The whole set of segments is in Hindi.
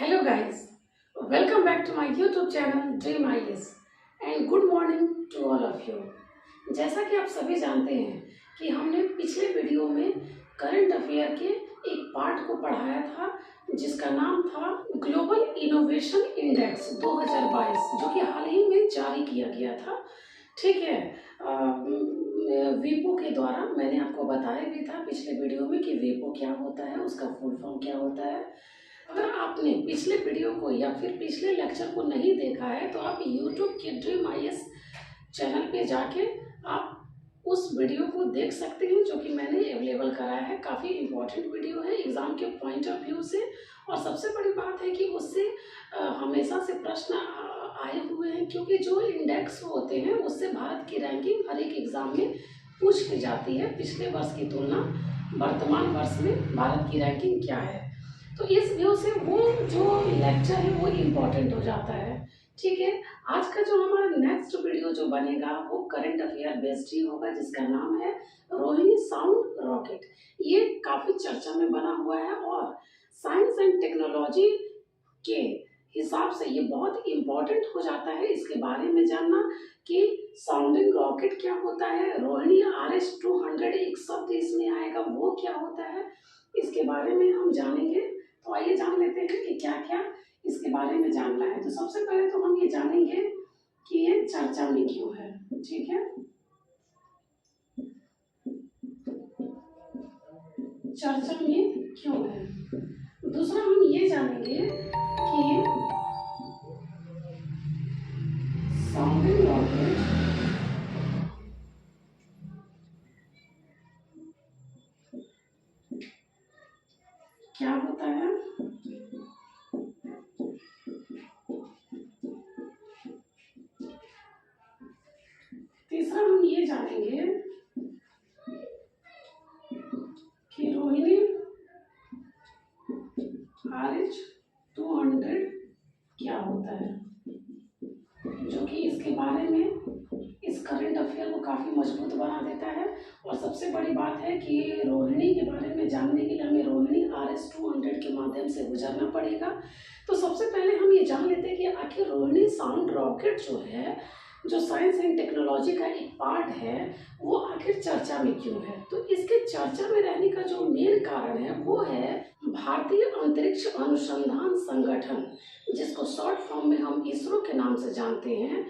Hello guys, welcome back to my YouTube channel Dream IS and good morning to all of you। जैसा कि आप सभी जानते हैं कि हमने पिछले वीडियो में करंट अफेयर के एक पार्ट को पढ़ाया था जिसका नाम था ग्लोबल इनोवेशन इंडेक्स 2022 जो कि हाल ही में जारी किया गया था। ठीक है, वीपो के द्वारा मैंने आपको बताया भी था पिछले वीडियो में कि वीपो क्या होता है, उसका फुल फॉर्म क्या होता है। अगर आपने पिछले वीडियो को या फिर पिछले लेक्चर को नहीं देखा है तो आप YouTube के ड्रीम IS चैनल पे जाके आप उस वीडियो को देख सकते हैं जो कि मैंने अवेलेबल कराया है। काफ़ी इम्पोर्टेंट वीडियो है एग्ज़ाम के पॉइंट ऑफ व्यू से, और सबसे बड़ी बात है कि उससे हमेशा से प्रश्न आए हुए हैं, क्योंकि जो इंडेक्स होते हैं उससे भारत की रैंकिंग हर एक एग्ज़ाम में पूछ की जाती है। पिछले वर्ष की तुलना वर्तमान वर्ष में भारत की रैंकिंग क्या है, तो इस व्यू से वो जो लेक्चर है वो इम्पोर्टेंट हो जाता है। ठीक है, आज का जो हमारा नेक्स्ट वीडियो जो बनेगा वो करंट अफेयर बेस्ड ही होगा जिसका नाम है रोहिणी साउंड रॉकेट। ये काफ़ी चर्चा में बना हुआ है और साइंस एंड टेक्नोलॉजी के हिसाब से ये बहुत इम्पोर्टेंट हो जाता है इसके बारे में जानना कि साउंडिंग रॉकेट क्या होता है, रोहिणी RS-200 एक शब्द इसमें आएगा वो क्या होता है, इसके बारे में हम जानेंगे। तो आइए जान लेते हैं कि क्या क्या इसके बारे में जानना है। तो सबसे पहले तो हम ये जानेंगे कि ये चर्चा में क्यों है। ठीक है, चर्चा में क्यों है। दूसरा हम ये जानेंगे कि साउंडिंग रॉकेट क्या होता है। तीसरा हम ये जानेंगे कि रोहिणी RH-200 क्या होता है, जो कि इसके बारे में इस करंट अफेयर को काफ़ी मजबूत बना देता है। और सबसे बड़ी बात है कि रोहिणी के बारे में जानने के लिए हमें रोहिणी RS-200 के माध्यम से गुजरना पड़ेगा। तो सबसे पहले हम ये जान लेते हैं कि आखिर रोहिणी साउंड रॉकेट जो है, जो साइंस एंड टेक्नोलॉजी का एक पार्ट है, वो आखिर चर्चा में क्यों है। तो इसके चर्चा में रहने का जो मेन कारण है वो है भारतीय अंतरिक्ष अनुसंधान संगठन, जिसको शॉर्ट फॉर्म में हम इसरो के नाम से जानते हैं।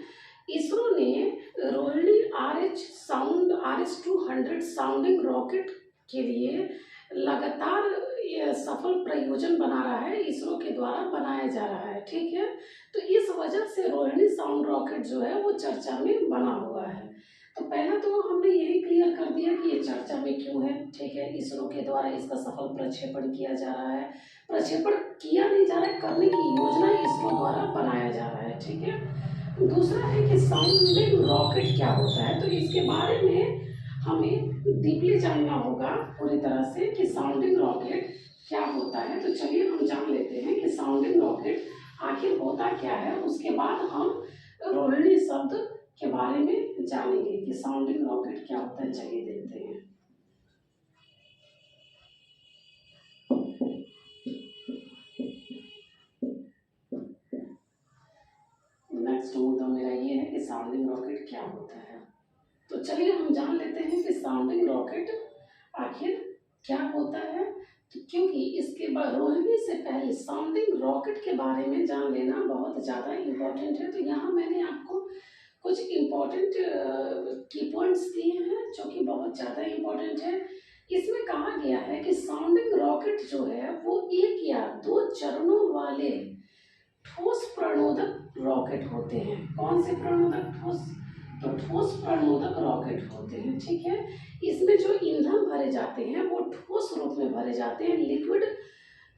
इसरो ने रोहिणी RS-200 साउंडिंग रॉकेट के लिए लगातार ये सफल प्रयोजन बना रहा है, इसरो के द्वारा बनाया जा रहा है। ठीक है, तो इस वजह से रोहिणी साउंड रॉकेट जो है वो चर्चा में बना हुआ है। तो पहला तो हमने यही क्लियर कर दिया कि ये चर्चा में क्यों है। ठीक है, इसरो के द्वारा इसका सफल प्रक्षेपण किया जा रहा है, प्रक्षेपण किया नहीं जा रहा है, करने की योजना इसरो द्वारा बनाया जा रहा है। ठीक है, दूसरा है कि साउंडिंग रॉकेट क्या होता है। तो इसके बारे में हमें डीपली जानना होगा पूरी तरह से कि साउंडिंग रॉकेट क्या होता है। तो चलिए हम जान लेते हैं कि साउंडिंग रॉकेट आखिर होता क्या है, उसके बाद हम रोहिणी शब्द के बारे में जानेंगे कि साउंडिंग रॉकेट क्या होता है। चलिए देखते हैं। नेक्स्ट मुद्दा मेरा ये है कि साउंडिंग रॉकेट क्या होता है। तो चलिए हम जान लेते हैं कि साउंडिंग रॉकेट आखिर क्या होता है। तो क्योंकि इसके बाद रोहिणी से पहले साउंडिंग रॉकेट के बारे में जान लेना बहुत ज़्यादा इम्पोर्टेंट है। तो यहाँ मैंने आपको कुछ इम्पोर्टेंट की पॉइंट्स दिए हैं जो कि बहुत ज़्यादा इम्पोर्टेंट है। इसमें कहा गया है कि साउंडिंग रॉकेट जो है वो 1 या 2 चरणों वाले ठोस प्रणोदक रॉकेट होते हैं। कौन से प्रणोदक? ठोस, तो ठोस प्रणोदक रॉकेट होते हैं। ठीक है, इसमें जो ईंधन भरे जाते हैं वो ठोस रूप में भरे जाते हैं, लिक्विड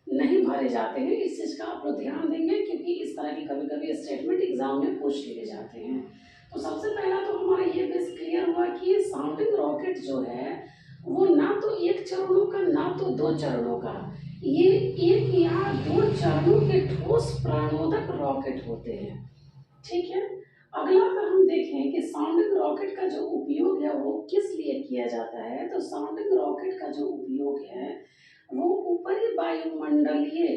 नहीं भरे जाते हैं। इस चीज़ का आप लोग ध्यान देंगे क्योंकि इस तरह की कभी कभी स्टेटमेंट एग्जाम में पूछ लिए जाते हैं। तो सबसे पहला तो हमारा ये बेस क्लियर हुआ कि ये साउंडिंग रॉकेट जो है वो ना तो 1 चरणों का ना तो 2 चरणों का, ये 1 या 2 चरणों के ठोस प्राणोदक रॉकेट होते हैं। ठीक है, अगला अगर हम देखें कि साउंडिंग रॉकेट का जो उपयोग है वो किस लिए किया जाता है, तो साउंडिंग रॉकेट का जो उपयोग है वो ऊपरी वायुमंडलीय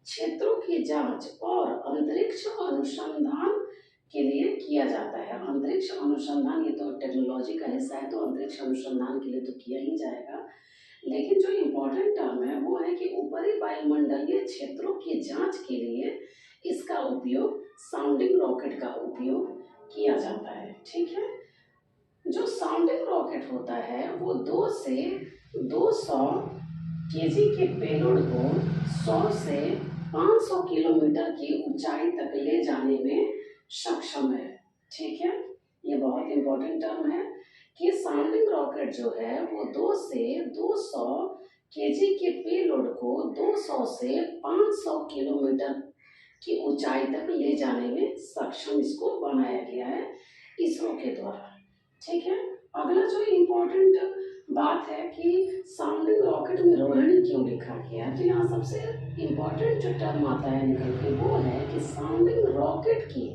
क्षेत्रों की जांच और अंतरिक्ष अनुसंधान के लिए किया जाता है। अंतरिक्ष अनुसंधान ये तो टेक्नोलॉजी का हिस्सा है, तो अंतरिक्ष अनुसंधान के लिए तो किया ही जाएगा। लेकिन जो इम्पोर्टेंट टर्म है वो है कि ऊपरी वायुमंडलीय क्षेत्रों की जांच के लिए इसका उपयोग साउंडिंग रॉकेट का उपयोग किया जाता है। ठीक है, जो साउंडिंग रॉकेट होता है वो 2 से 200 केजी के पेलोड को 100 से 500 किलोमीटर की ऊंचाई तक ले जाने में सक्षम है। ठीक है, ये बहुत इंपॉर्टेंट टर्म है कि साउंडिंग रॉकेट जो है वो 2 से 200 केजी के पेलोड को 200 से 500 किलोमीटर की ऊंचाई तक ले जाने में सक्षम इसको बनाया गया है इसरो के द्वारा। ठीक है, अगला जो इम्पोर्टेंट बात है कि साउंडिंग रॉकेट में रोहिणी क्यों लिखा गया है, तो यहाँ सबसे इम्पोर्टेंट जो टर्म आता है निकल के वो है कि साउंडिंग रॉकेट की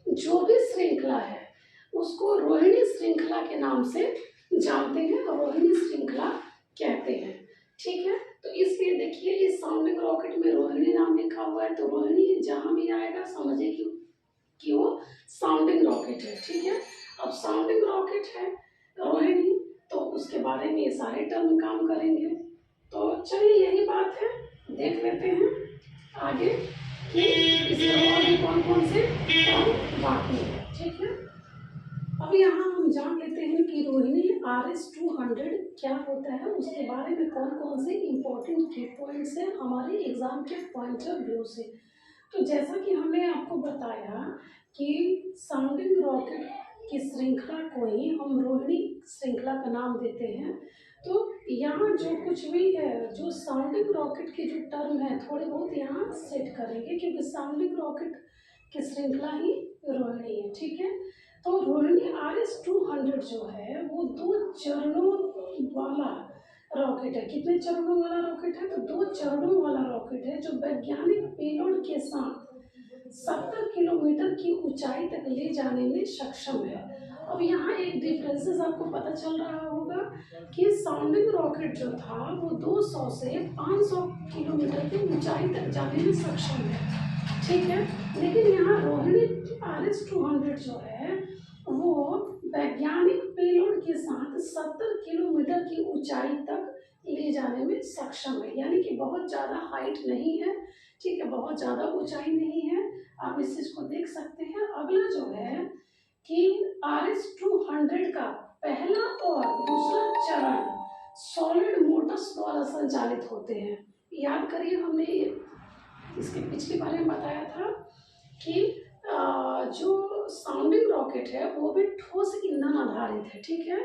जो भी श्रृंखला है उसको रोहिणी श्रृंखला के नाम से जानते हैं और रोहिणी श्रृंखला कहते हैं। ठीक है, तो इसलिए देखिए इस साउंडिंग रॉकेट में रोहिणी नाम लिखा हुआ है, तो रोहिणी जहां भी आएगा समझिए कि वो साउंडिंग रॉकेट है। ठीक है, अब साउंडिंग रॉकेट है रोहिणी, तो उसके बारे में ये सारे टर्म काम करेंगे। तो चलिए यही बात है, देख लेते हैं आगे कि इसमें और भी कौन कौन से टर्म बाकी है। ठीक है, अब यहाँ हम जान लेते हैं कि रोहिणी RS-200 क्या होता है, उसके बारे में कौन कौन से इम्पोर्टेंट की पॉइंट्स हैं हमारे एग्जाम के पॉइंट ऑफ व्यू से। तो जैसा कि हमने आपको बताया कि साउंडिंग रॉकेट की श्रृंखला को ही हम रोहिणी श्रृंखला का नाम देते हैं। तो यहाँ जो कुछ भी है, जो साउंडिंग रॉकेट के जो टर्म है थोड़े बहुत यहाँ सेट करेंगे, क्योंकि साउंडिंग रॉकेट की श्रृंखला ही रोहिणी है। ठीक है, तो रोहिणी RS-200 जो है वो 2 चरणों वाला रॉकेट है। कितने चरणों वाला रॉकेट है, तो 2 चरणों वाला रॉकेट है जो वैज्ञानिक पेलोड के साथ 70 किलोमीटर की ऊंचाई तक ले जाने में सक्षम है। अब यहाँ एक डिफरेंसेस आपको पता चल रहा होगा कि साउंडिंग रॉकेट जो था वो 200 से 500 किलोमीटर की ऊंचाई तक जाने में सक्षम है। ठीक है, लेकिन यहाँ रोहिणी RS-200 जो है वो वैज्ञानिक पेलोड के साथ 70 किलोमीटर की ऊंचाई तक ले जाने में सक्षम है, यानी कि बहुत ज़्यादा हाइट नहीं है। ठीक है, बहुत ज़्यादा ऊंचाई नहीं है, आप इस चीज को देख सकते हैं। अगला जो है कि RS-200 का पहला और दूसरा चरण सॉलिड मोटर्स द्वारा संचालित होते हैं। याद करिए हमने इसके पिछले बारे में बताया था कि जो साउंडिंग रॉकेट है वो भी ठोस ईंधन आधारित है। ठीक है,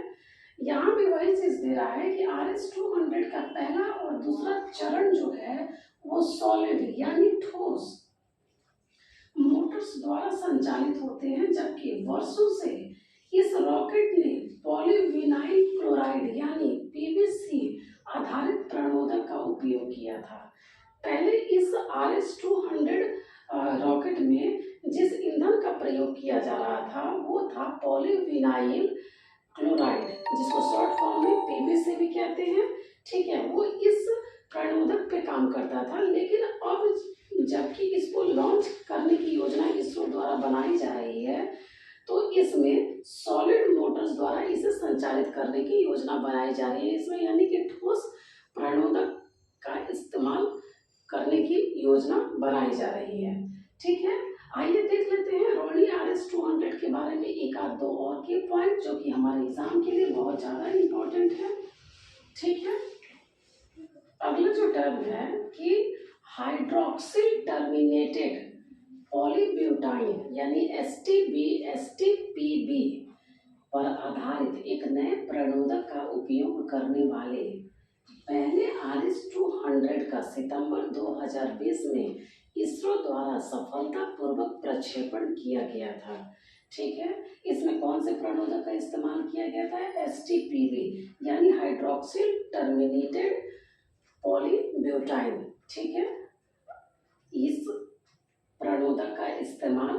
यहाँ भी वही चीज दे रहा है कि RS-200 का पहला और दूसरा चरण जो है वो सॉलिड यानी ठोस मोटर्स द्वारा संचालित होते हैं, जबकि वर्षों से इस रॉकेट ने पॉलीविनाइल क्लोराइड यानी PVC आधारित प्रणोदक का उपयोग किया था। पहले इस RS-200 रॉकेट में जिस ईंधन का प्रयोग किया जा रहा था वो था पॉलीविनाइल क्लोराइड, जिसको शॉर्ट फॉर्म में PVC भी कहते हैं। ठीक है, वो इस प्रणोदक पे काम करता था, लेकिन अब जबकि इसको लॉन्च करने की योजना इसरो द्वारा बनाई जा रही है, तो इसमें सॉलिड मोटर्स द्वारा इसे संचालित करने की योजना बनाई जा रही है। इसमें यानी कि ठोस प्रणोदक का इस्तेमाल करने की योजना बनाई जा रही है। ठीक है, आइए देख लेते हैं रोहिणी RS-200 के बारे में एक आध दो और के पॉइंट जो कि हमारे एग्जाम के लिए बहुत ज़्यादा इम्पोर्टेंट है। ठीक है, अगला जो टर्म है कि हाइड्रोक्सिल टर्मिनेटेड पॉलीब्यूटाइन यानी STPB पर आधारित एक नए प्रणोदक का उपयोग करने वाले पहले RS-200 का सितंबर 2020 में इसरो द्वारा सफलतापूर्वक प्रक्षेपण किया गया था। ठीक है, इसमें कौन से प्रणोदक का इस्तेमाल किया गया था, STPB यानी हाइड्रोक्सिल टर्मिनेटेड पॉलीब्यूटाइन। ठीक है, इस प्रणोदक का इस्तेमाल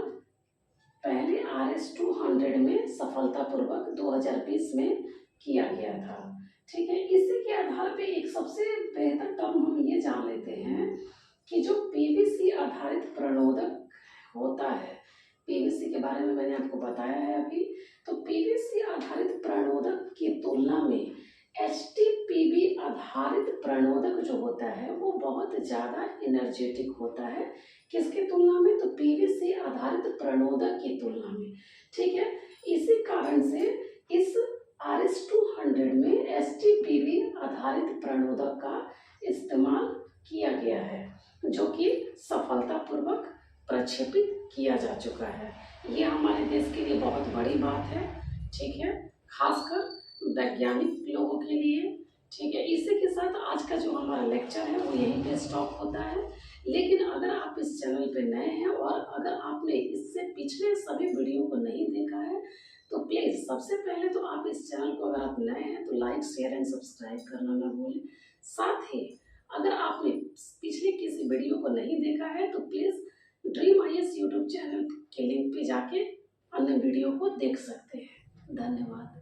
पहले RS-200 में सफलतापूर्वक 2020 में किया गया था। ठीक है, इसी के आधार पे एक सबसे बेहतर टर्म हम ये जान लेते हैं कि जो पीवीसी आधारित प्रणोदक होता है, पीवीसी के बारे में मैंने आपको बताया है अभी, तो पीवीसी आधारित प्रणोदक की तुलना में एचटीपीवी आधारित प्रणोदक जो होता है वो बहुत ज़्यादा एनर्जेटिक होता है। किसके तुलना में? तो पीवीसी आधारित प्रणोदक की तुलना में। ठीक है, इसी कारण से इस RS-200 में एचटीपीवी आधारित प्रणोदक का इस्तेमाल किया गया है, जो कि सफलतापूर्वक प्रक्षेपित किया जा चुका है। ये हमारे देश के लिए बहुत बड़ी बात है। ठीक है, खासकर वैज्ञानिक लोगों के लिए। ठीक है, इसी के साथ आज का जो हमारा लेक्चर है वो यहीं पे स्टॉप होता है। लेकिन अगर आप इस चैनल पे नए हैं और अगर आपने इससे पिछले सभी वीडियो को नहीं देखा है तो प्लीज़ सबसे पहले तो आप इस चैनल को, अगर आप नए हैं तो लाइक, शेयर एंड सब्सक्राइब करना ना भूलें। साथ ही अगर आपने पिछले किसी वीडियो को नहीं देखा है तो please dream IAS YouTube channel के लिंक पे जाके अन्य वीडियो को देख सकते हैं। धन्यवाद।